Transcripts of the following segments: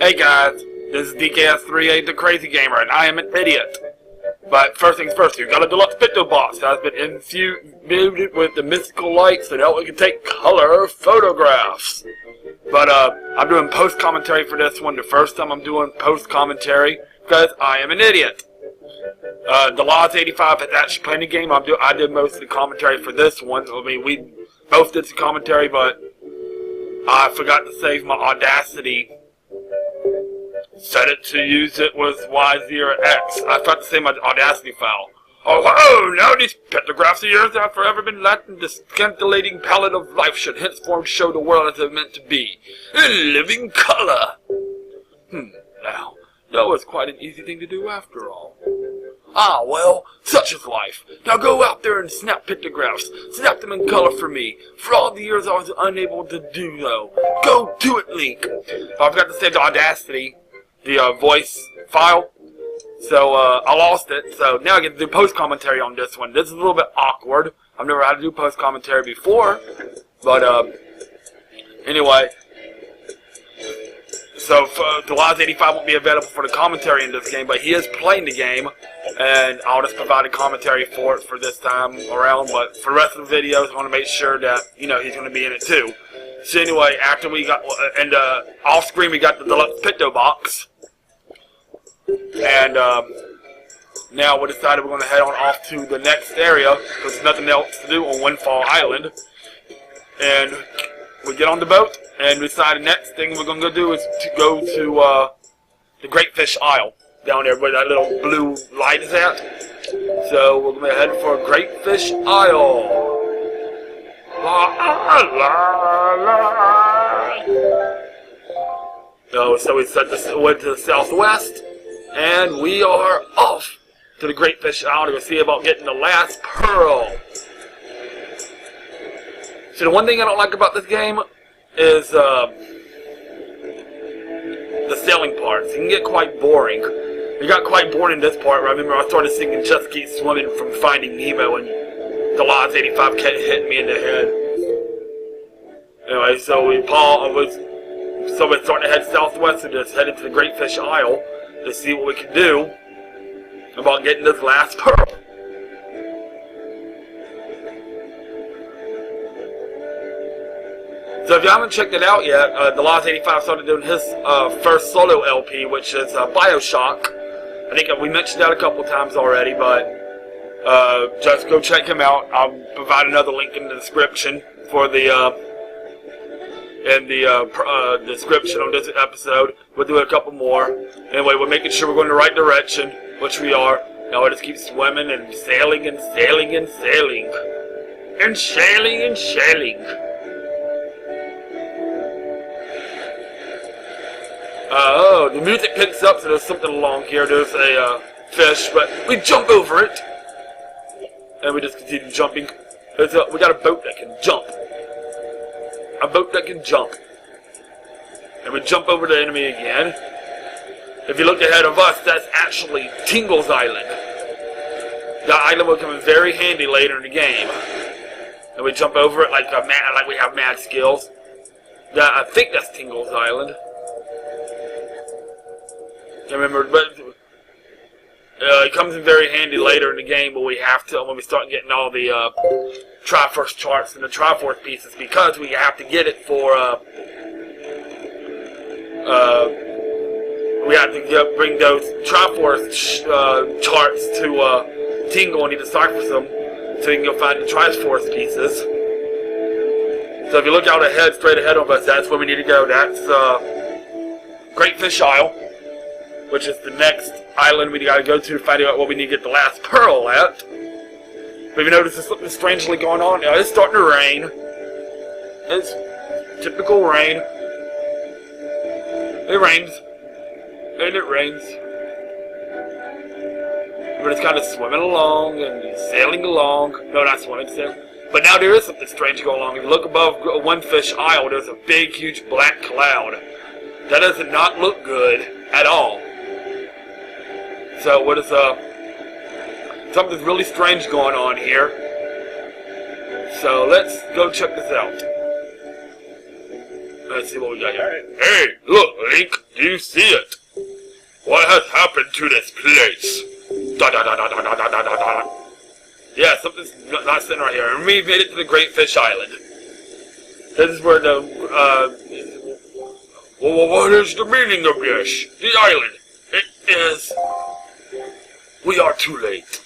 Hey guys, this is DKS38 the Crazy Gamer, and I am an idiot. But first things first, you got a deluxe picto box that has been infused with the mystical light so that we can take color photographs. But I'm doing post commentary for this one. The first time I'm doing post commentary because I am an idiot. TheLoz 85 is actually playing the game. I did most of the commentary for this one. I mean, we both did some commentary, but I forgot to save my Audacity. Set it to use it with Y0X. I forgot to save my Audacity file. Oh, now these pictographs of yours have forever been left in the scintillating palette of life should henceforth show the world as it meant to be, in living color. Now, that was quite an easy thing to do after all. Ah, well, such is life. Now go out there and snap pictographs. Snap them in color for me. For all the years I was unable to do so. Go do it, Link. I forgot to save the Audacity, the voice file. So, I lost it. So now I get to do post-commentary on this one. This is a little bit awkward. I've never had to do post-commentary before. But, anyway. So, TheLoz 85 won't be available for the commentary in this game, but he is playing the game, and I'll just provide a commentary for it for this time around, but for the rest of the videos, I want to make sure that, you know, he's going to be in it too. So anyway, after we got, and off screen we got the deluxe picto box, and now we decided we're going to head on off to the next area, because there's nothing else to do on Windfall Island, and we get on the boat, and we decide the next thing we're going to do is to go to the Great Fish Isle, down there where that little blue light is at. So we're going to head for Great Fish Isle. La, la, la. So we went to the southwest, and we are off to the Great Fish Isle to go see about getting the last pearl. So the one thing I don't like about this game is the sailing parts. It can get quite boring. It got quite boring in this part. I remember I started singing Just Keep Swimming from Finding Nemo, and TheLoz 85 kept hitting me in the head. Anyway, so we're starting to head southwest and just headed to the Great Fish Isle to see what we can do about getting this last pearl. So if you haven't checked it out yet, TheLoz 85 started doing his first solo LP, which is Bioshock. I think we mentioned that a couple times already, but just go check him out. I'll provide another link in the description for the description on this episode. We'll do a couple more. Anyway, we're making sure we're going in the right direction, which we are. Now we just keep swimming and sailing and sailing and sailing. And sailing and sailing. The music picks up, so there's something along here. There's a fish, but we jump over it, and we just continue jumping. We got a boat that can jump. A boat that can jump. And we jump over the enemy again. If you look ahead of us, that's actually Tingle's Island. That island will come in very handy later in the game. And we jump over it like we have mad skills. I think that's Tingle's Island. I remember, but it comes in very handy later in the game, but we have to when we start getting all the Triforce charts and the Triforce pieces, because we have to get it for we have to bring those Triforce charts to Tingle and he deciphers them so he can go find the Triforce pieces. So if you look out ahead, straight ahead of us, that's where we need to go. That's Great Fish Isle, which is the next island we gotta go to find out what we need to get the last pearl at. But you notice there's something strangely going on now. It's starting to rain. It's typical rain. It rains. And it rains. We're just kind of swimming along and sailing along. No, not swimming, sailing. But now there is something strange going along. If you look above One Fish Isle, there's a big, huge black cloud. That does not look good at all. So what is something's really strange going on here. So let's go check this out. Let's see what we got here. Hey, look, Link, do you see it? What has happened to this place? Da da da da da da da da da. Yeah, something's not sitting right here. And we made it to the Great Fish Island. This is where the, well, what is the meaning of this? The island. It is... We are too late.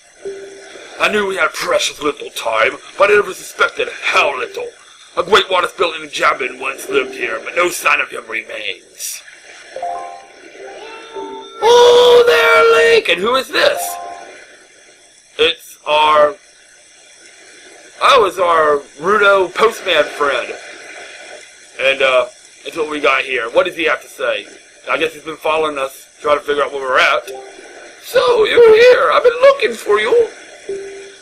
I knew we had precious little time, but I never suspected how little. A great water spirit in Jabin once lived here, but no sign of him remains. Oh, there, Lake! And who is this? It's our... Oh, it's our Rudo postman friend. And, that's what we got here. What does he have to say? I guess he's been following us, trying to figure out where we're at. So, you're here. I've been looking for you.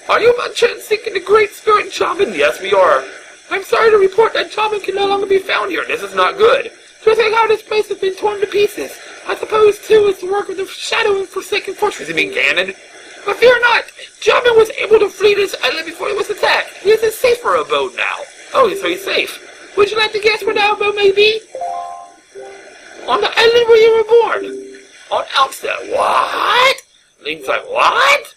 Are you by chance seeking the Great Spirit Jabin? Yes, we are. I'm sorry to report that Jabin can no longer be found here. This is not good. Just like how this place has been torn to pieces. I suppose, too, it's the work of the Shadow and Forsaken Fortress. You mean Ganon? But fear not. Jabin was able to flee this island before he was attacked. He is a safer abode now. Oh, so he's safe. Would you like to guess where the abode may be? On the island where you were born. On Outset. What? Link's like, what?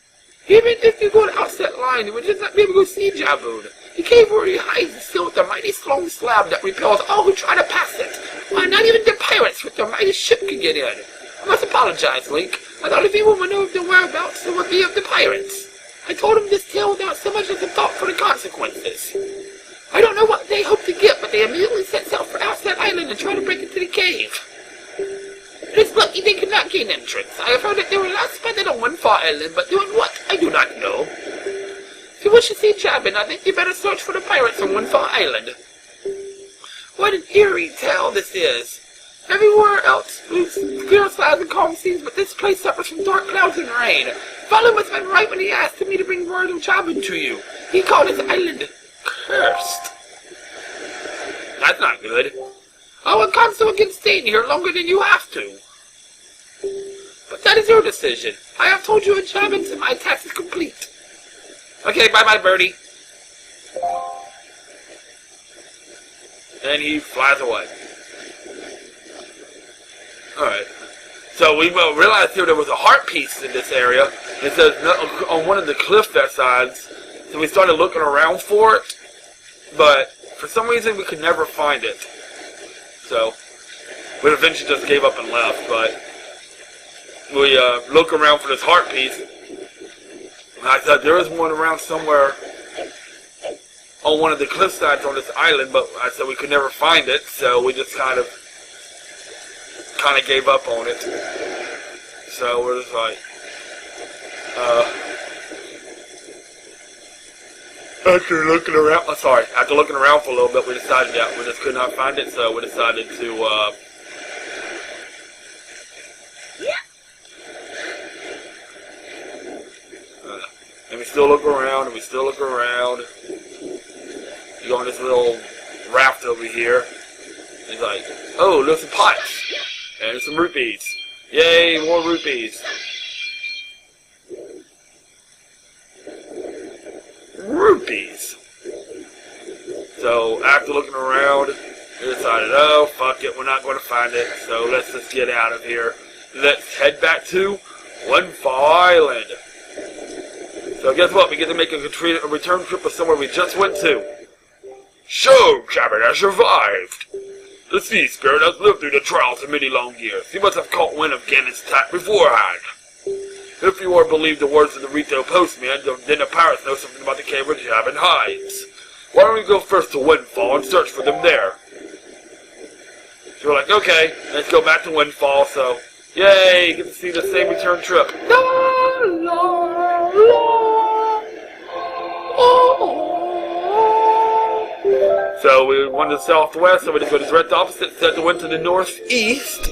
Even if you go to Outset Line, you would just not be able to go see Jabun. The cave where he hides is sealed with a mighty strong slab that repels all who try to pass it. Why, not even the pirates with their mighty ship can get in. I must apologize, Link. I thought if anyone would know of the whereabouts, it would be of the pirates. I told him this tale without so much as a thought for the consequences. I don't know what they hope to get, but they immediately set out for Outset Island and try to break into the cave. It is lucky they could not gain entrance. I have heard that they were last spotted on Windfall Island, but doing what, I do not know. If you wish to see Jabin, I think you better search for the pirates on Windfall Island. What an eerie tale this is. Everywhere else, clear skies and calm seas, but this place suffers from dark clouds and rain. Father must have been right when he asked me to bring word of Jabin to you. He called his island cursed. That's not good. I would counsel against staying here longer than you have to. But that is your decision. I have told you in Jabin, and my task is complete. Okay, bye-bye, birdie. And he flies away. Alright. So we realized here there was a heart piece in this area. It says on one of the cliff sides. So we started looking around for it. But for some reason we could never find it. So we eventually just gave up and left. But we look around for this heart piece. And I thought there was one around somewhere on one of the cliff sides on this island, but I said we could never find it, so we just kind of gave up on it. So we're just like, after looking around for a little bit, we decided that we just could not find it, so we decided to, and we still look around, and we still look around. You go on this little raft over here. He's like, oh, there's some pipes. And there's some rupees. Yay, more rupees. Rupees. So, after looking around, we decided, oh, fuck it, we're not going to find it. So, let's just get out of here. Let's head back to Windfall Island. So, guess what? We get to make a return trip to somewhere we just went to. So, Jabin has survived. The sea spirit has lived through the trials of many long years. He must have caught wind of Ganon's attack beforehand. If you are believed the words of the Rito postman, then the pirates know something about the cave where Jabin hides. Why don't we go first to Windfall and search for them there? So we're like, okay, let's go back to Windfall, so, yay, get to see the same return trip. La, la, la. Oh. So we went to the southwest, so we just go to the direct opposite, set the wind to the northeast.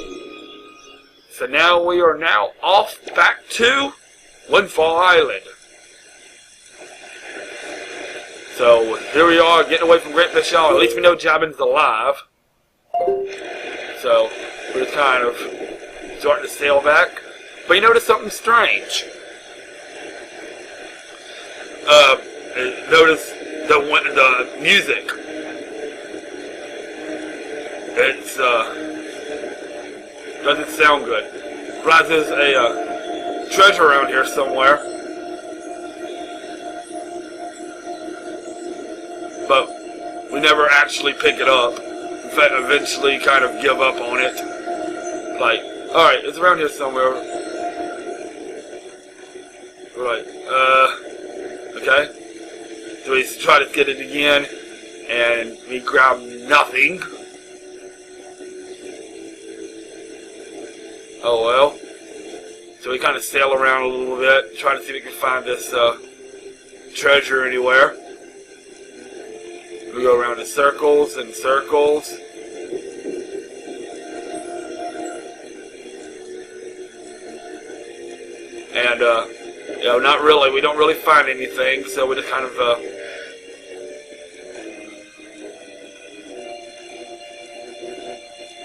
So now we are now off back to Windfall Island. So here we are, getting away from Great Fish Island. At least we know Jabin's alive. So we're just kind of starting to sail back. But you notice something strange. Notice the music. Doesn't sound good. Realize there's a treasure around here somewhere. But we never actually pick it up. In fact, eventually kind of give up on it. Like, alright, it's around here somewhere. Right, okay. So we try to get it again, and we grab nothing. Oh well. So we kind of sail around a little bit, trying to see if we can find this treasure anywhere. We go around in circles and circles. And, you know, not really. We don't really find anything, so we just kind of,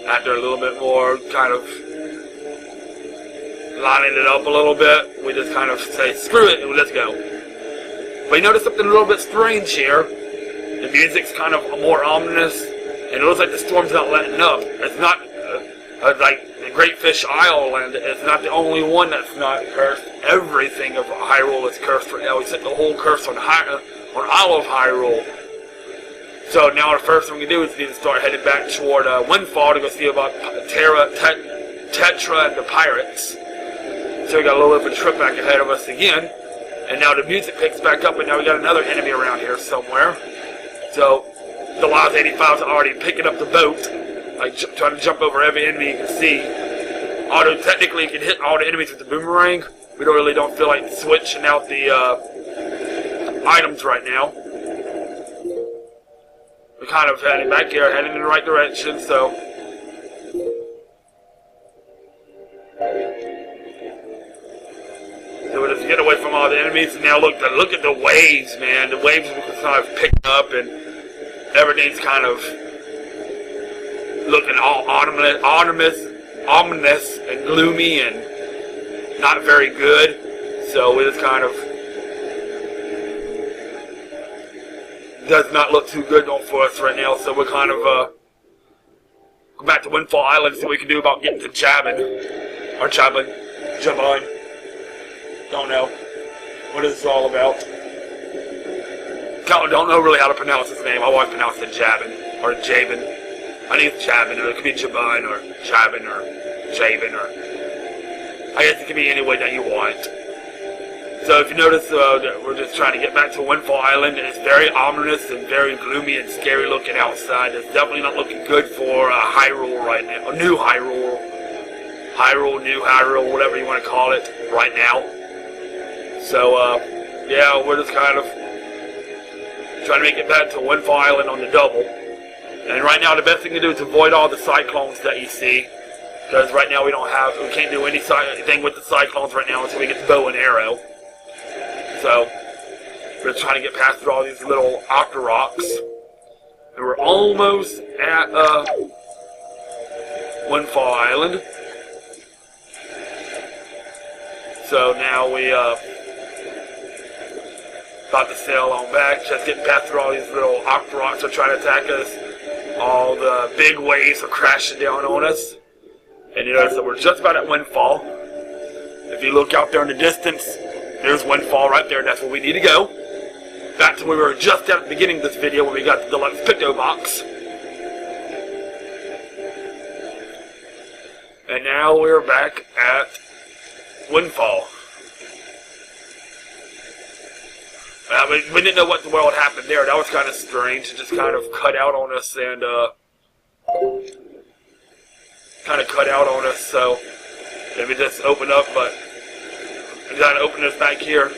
after a little bit more, kind of lining it up a little bit, we just kind of say, screw it, and let's go. But you notice something a little bit strange here. The music's kind of more ominous, and it looks like the storm's not letting up. It's not, like, the Great Fish Island is not the only one that's not cursed. Everything of Hyrule is cursed right now. We set the whole curse on all of Hyrule. So now the first thing we do is we need to start heading back toward Windfall to go see about Tetra and the pirates. So we got a little bit of a trip back ahead of us again. And now the music picks back up, and now we got another enemy around here somewhere. So TheLoz 85 is already picking up the boat, like trying to jump over every enemy you can see. Although technically you can hit all the enemies with the boomerang, we don't feel like switching out the items right now. We're kind of heading back here, heading in the right direction, so we'll just get away from all the enemies. And now look at the waves, man. The waves are kind of picking up, and everything's kind of looking all ominous and gloomy and not very good. So we just kind of does not look too good for us right now. So we're kind of go back to Windfall Island, see what we can do about getting to Jabin. Don't know what is this all about. Don't know really how to pronounce his name. I always pronounce it Jabin or Jabin. I think it's Jabin, or it could be Jabin or Jabin or Jabin, or I guess it could be any way that you want. So if you notice, we're just trying to get back to Windfall Island, and it's very ominous and very gloomy and scary looking outside. It's definitely not looking good for Hyrule right now. New Hyrule, New Hyrule, whatever you want to call it, right now. So yeah, we're just kind of trying to make it back to Windfall Island on the double. And right now, the best thing to do is avoid all the cyclones that you see, because right now we can't do anything with the cyclones right now until we get the bow and arrow. So we're just trying to get past through all these little octa rocks, and we're almost at Windfall Island. So now we about to sail on back, just getting past through all these little octa rocks are trying to attack us. All the big waves are crashing down on us. And you notice that we're just about at Windfall. If you look out there in the distance, there's Windfall right there. That's where we need to go. Back to where we were just at the beginning of this video when we got the deluxe Picto Box. And now we're back at Windfall. We didn't know what the world happened there. That was kind of strange. It just kind of cut out on us and so maybe just open up, but we got to open this back here,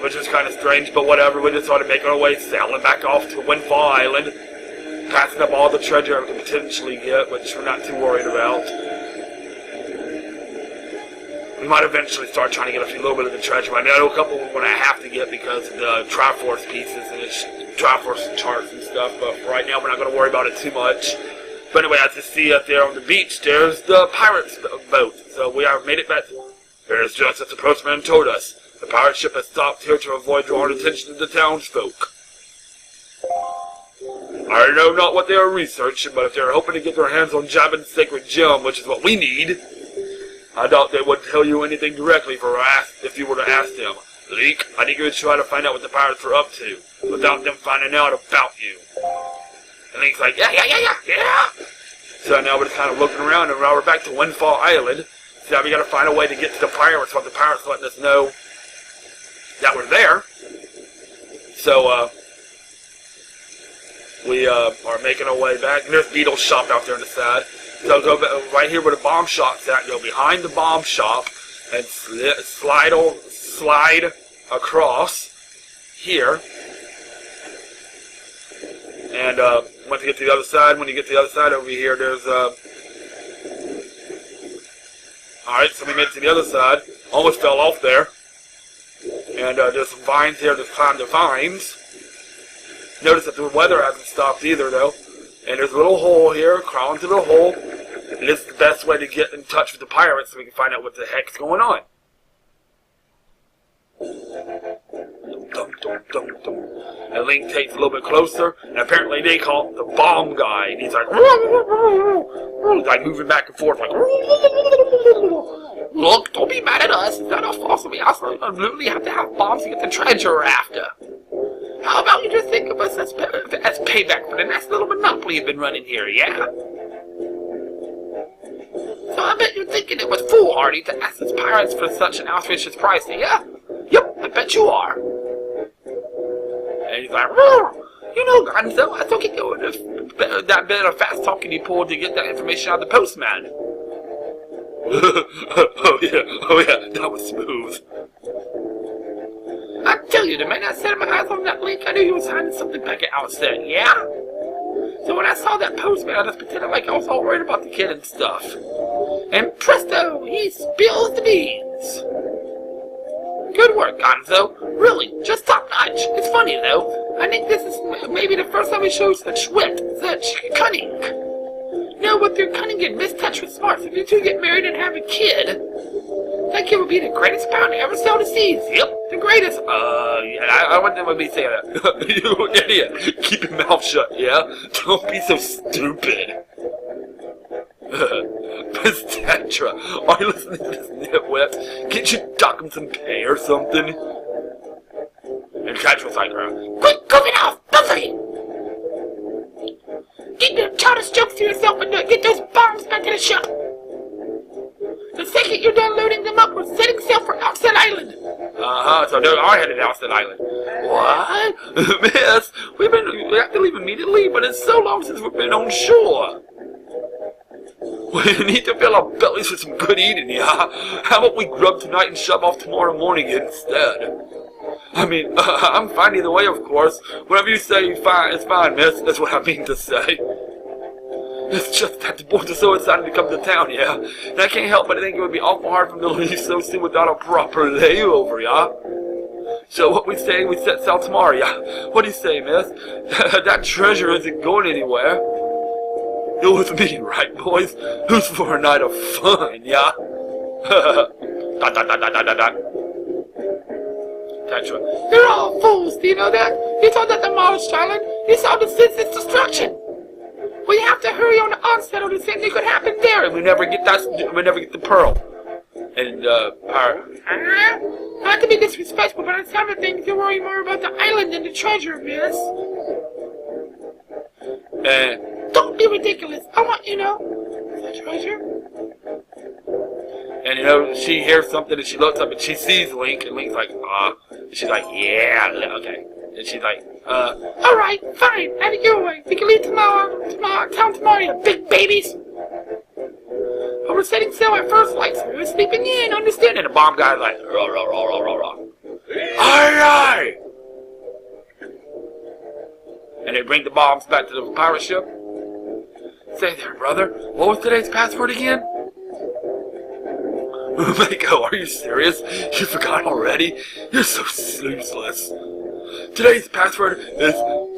which is kind of strange, but whatever. We just want to make our way sailing back off to Windfall Island, passing up all the treasure we could potentially get, which we're not too worried about. We might eventually start trying to get a little bit of the treasure. I know a couple we're going to have to get because of the Triforce pieces and the Triforce charts and stuff, but for right now we're not going to worry about it too much. But anyway, as you see up there on the beach, there's the pirate's boat. So we have made it back. There's just as the postman told us. The pirate ship has stopped here to avoid drawing attention to the townsfolk. I know not what they are researching, but if they're hoping to get their hands on Jabba's sacred gem, which is what we need, I doubt they would tell you anything directly if you were to ask them. Link, I think you would try to find out what the pirates are up to, without them finding out about you. And Link's like, yeah. So now we're just kind of looking around, and now we're back to Windfall Island. So now we gotta find a way to get to the pirates, while the pirates letting us know that we're there. So, we are making our way back. And there's Beetle's shop out there on the side. So go right here where the bomb shop's at. Go behind the bomb shop and slide across here. And once you get to the other side, when you get to the other side over here, there's alright, so we made it to the other side. Almost fell off there. And there's some vines here. Just climb the vines. Notice that the weather hasn't stopped either, though. And there's a little hole here. Crawl into the hole. And this is the best way to get in touch with the pirates so we can find out what the heck's going on. And Link takes a little bit closer. And apparently they call it the bomb guy. And he's like moving back and forth. Like, look, don't be mad at us. It's not our fault. We absolutely have to have bombs to get the treasure we're after. How about you just think of us as payback for the nice little monopoly you've been running here, yeah? So I bet you're thinking it was foolhardy to ask us pirates for such an outrageous price, yeah? Yep, I bet you are. And he's like, you know, Gonzo, I think it would have that bit of fast talking you pulled to get that information out of the postman. oh yeah, that was smooth. I tell you, the minute I set my eyes on that Link, I knew he was hiding something back at outset, yeah? So when I saw that postman, I just pretended like I was all worried about the kid and stuff. And presto, he spills the beans. Good work, Gonzo. Really, just top notch. It's funny, though. I think this is maybe the first time we show such wit, such cunning. Now, with your cunning and mistouch with smarts, if you two get married and have a kid, that kid would be the greatest pound to ever sail the seas. Yep, the greatest. I want them to be saying that. You idiot. Keep your mouth shut, yeah? Don't be so stupid. Miss Tetra, are you listening to this nitwit? Can't you dock him some pay or something? And Tetra's like, quit goofing off, both of you! Keep your childish jokes to yourself and get those bombs back to the shop! The second you're done loading them up, we're setting sail for Outset Island! So they are headed to Outset Island. What? Miss, we have to leave immediately, but it's so long since we've been on shore! We need to fill our bellies with some good eating, yeah? How about we grub tonight and shove off tomorrow morning instead? I mean, I'm fine either way, of course. Whatever you say, it's fine, miss. That's what I mean to say. It's just that the boys are so excited to come to town, yeah? And I can't help but think it would be awful hard for them to leave so soon without a proper layover, yeah? So what we say, we set sail tomorrow, yeah? What do you say, miss? That treasure isn't going anywhere. You're with me, right, boys? Who's for a night of fun, yeah? Tetra. You're all fools, do you know that? You thought that the Mars Island, you saw the senseless destruction. We have to hurry on the onset or the same thing could happen there, and we never get the pearl. And, not to be disrespectful, but I sound of things you worry more about the island than the treasure, miss. Don't be ridiculous. I want, the treasure. And, she hears something and she looks up and she sees Link, and Link's like, and she's like, yeah, okay. And she's like, alright, fine, have it your way. We can leave town tomorrow, you big babies. But we're setting sail at first light, so we're sleeping in, understand? And the bomb guy's like, rah, rah, rah, rah, rah, rah. Aye, aye. And they bring the bombs back to the pirate ship. Say there, brother, what was today's password again? Mako, are you serious? You forgot already? You're so useless. Today's password is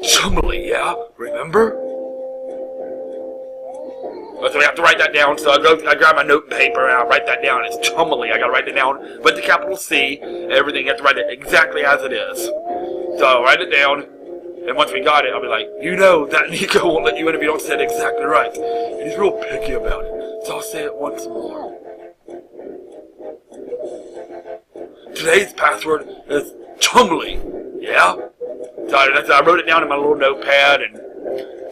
Chumley, yeah? Remember? So we have to write that down, so I grab my note and paper and I write that down. It's Chumley. I gotta write it down with the capital C, everything. You have to write it exactly as it is. So I write it down, And once we got it, I'll be like, you know that Nico won't let you in if you don't say it exactly right. And he's real picky about it. So I'll say it once more. Today's password is Chumley. Yeah? So I wrote it down in my little notepad and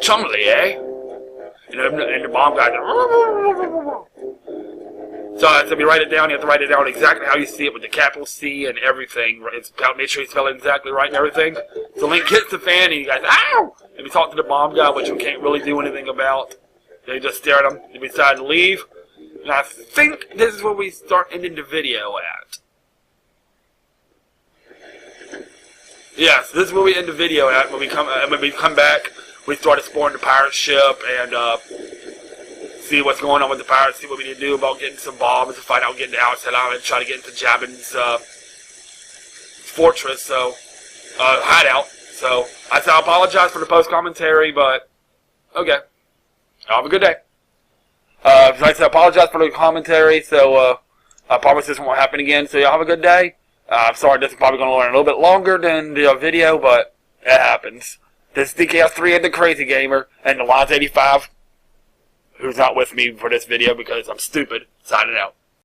Chumley, eh? And the mom guy goes, so I said, we write it down. You have to write it down exactly how you see it with the capital C and everything. Make sure you spell it exactly right and everything. So Link hits the fan and he goes, ow! And we talk to the bomb guy, which we can't really do anything about. They just stare at him and we decide to leave. And I think this is where we start ending the video at. Yes, this is where we end the video at. When we come back, we start exploring the pirate ship and see what's going on with the pirates, see what we need to do about getting some bombs to find out getting to outside island, try to get into Jabin's fortress, so hideout. So I apologize for the post commentary, but okay. Have a good day. I apologize for the commentary, so I promise this won't happen again. So y'all have a good day. I'm sorry this is probably going to run a little bit longer than the video, but it happens. This is DKS3 and the Crazy Gamer, and TheLoz85, who's not with me for this video because I'm stupid, signing out.